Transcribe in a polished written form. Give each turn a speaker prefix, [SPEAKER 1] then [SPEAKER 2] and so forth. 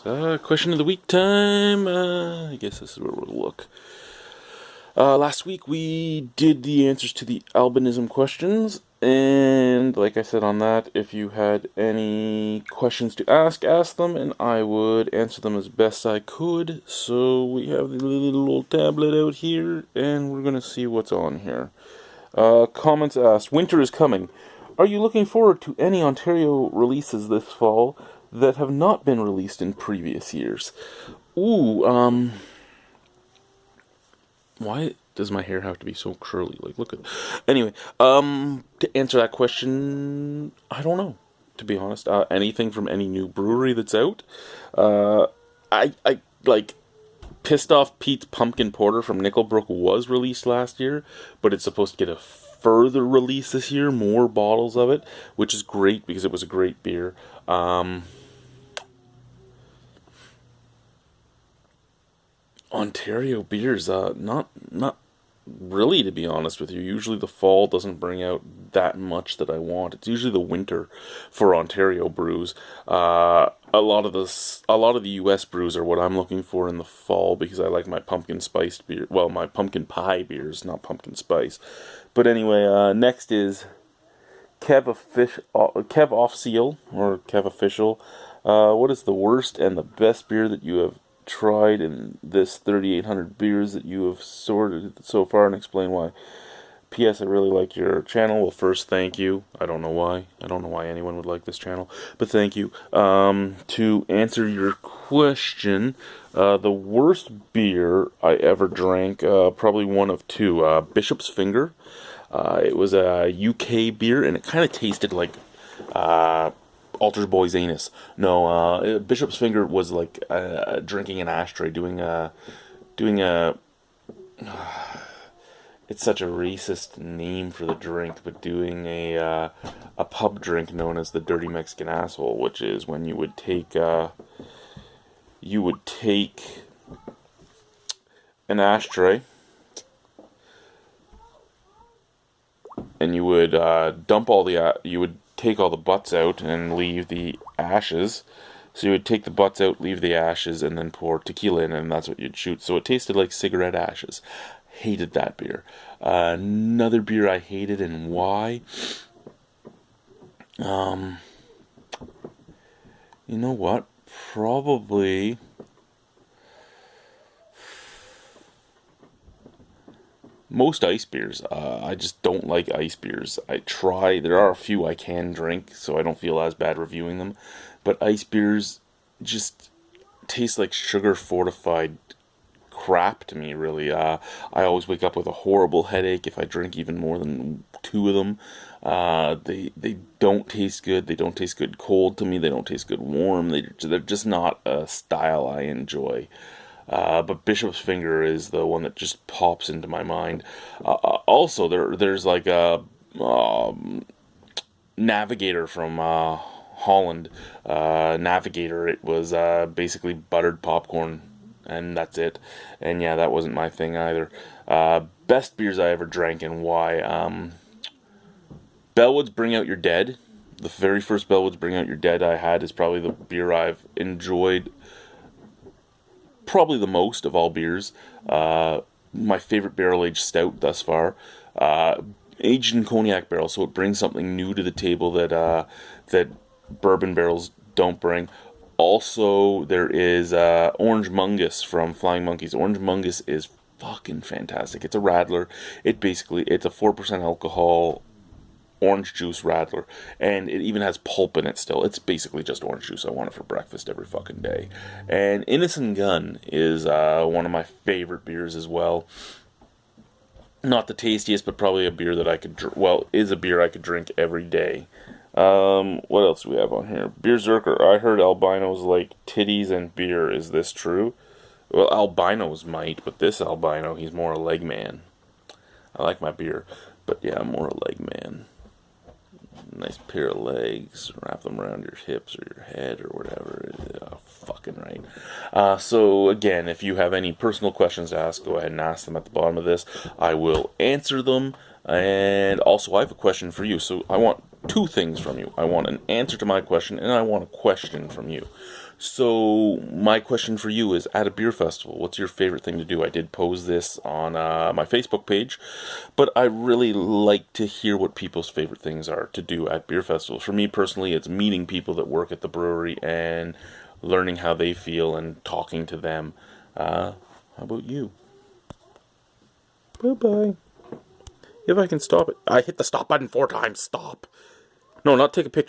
[SPEAKER 1] Question of the week time. I guess this is where we'll look. Last week we did the answers to the albinism questions, and like I said on that, if you had any questions to ask them, and I would answer them as best I could. So we have the little old tablet out here, and we're gonna see what's on here. Comments asked, winter is coming. Are you looking forward to any Ontario releases this fall that have not been released in previous years? Why does my hair have to be so curly? Like, look at... Anyway, to answer that question, I don't know, to be honest. Anything from any new brewery that's out. I like... Pissed Off Pete's Pumpkin Porter from Nickelbrook was released last year, but it's supposed to get a further release this year, more bottles of it, which is great because it was a great beer. Ontario beers, not really, to be honest with you. Usually the fall doesn't bring out that much that I want. It's usually the winter for Ontario brews. A lot of the U.S. brews are what I'm looking for in the fall because I like my pumpkin spiced beer. Well, my pumpkin pie beers, not pumpkin spice. But anyway, next is Kev Off Seal or Kev Official. What is the worst and the best beer that you have tried in this 3,800 beers that you have sorted so far, and explain why? P.S. I really like your channel. Well, first, thank you. I don't know why. I don't know why anyone would like this channel, but thank you. To answer your question, the worst beer I ever drank, probably one of two, Bishop's Finger. It was a UK beer, and it kind of tasted like Altar Boy's anus. No, Bishop's Finger was like drinking an ashtray, doing a. It's such a racist name for the drink, but doing a pub drink known as the Dirty Mexican Asshole, which is when you would take an ashtray and you would you would take all the butts out and leave the ashes. So you would take the butts out, leave the ashes, and then pour tequila in, and that's what you'd shoot. So it tasted like cigarette ashes. Hated that beer. Another beer I hated, and why? You know what? Probably... most ice beers. I just don't like ice beers. There are a few I can drink, so I don't feel as bad reviewing them. But ice beers just taste like sugar-fortified crap to me, really. I always wake up with a horrible headache if I drink even more than two of them. They don't taste good. They don't taste good cold to me. They don't taste good warm. They're just not a style I enjoy. But Bishop's Finger is the one that just pops into my mind. Also, there's like a Navigator from Holland. Navigator, it was basically buttered popcorn, and that's it. And yeah, that wasn't my thing either. Best beers I ever drank, and why? Bellwood's Bring Out Your Dead. The very first Bellwood's Bring Out Your Dead I had is probably the beer I've enjoyed probably the most of all beers. My favorite barrel-aged stout thus far. Aged in cognac barrel, so it brings something new to the table that bourbon barrels don't bring. Also, there is Orange Mungus from Flying Monkeys. Orange Mungus is fucking fantastic. It's a radler. It's a 4% alcohol orange juice radler, and it even has pulp in it still. It's basically just orange juice. I want it for breakfast every fucking day. And Innocent Gun is one of my favorite beers as well. Not the tastiest, but probably a beer that is a beer I could drink every day. What else do we have on here? Beer Zerker. I heard albinos like titties and beer. Is this true? Well, albinos might, but this albino, he's more a leg man. I like my beer, but yeah, I'm more a leg man. Nice pair of legs, wrap them around your hips or your head or whatever. Fucking right. So again, if you have any personal questions to ask, go ahead and ask them at the bottom of this. I will answer them. And also, I have a question for you. So I want two things from you. I want an answer to my question, and I want a question from you. So, my question for you is, at a beer festival, what's your favorite thing to do? I did pose this on my Facebook page, but I really like to hear what people's favorite things are to do at beer festivals. For me personally, it's meeting people that work at the brewery and learning how they feel and talking to them. How about you? Bye-bye. If I can stop it. I hit the stop button 4 times. Stop. No, not take a picture.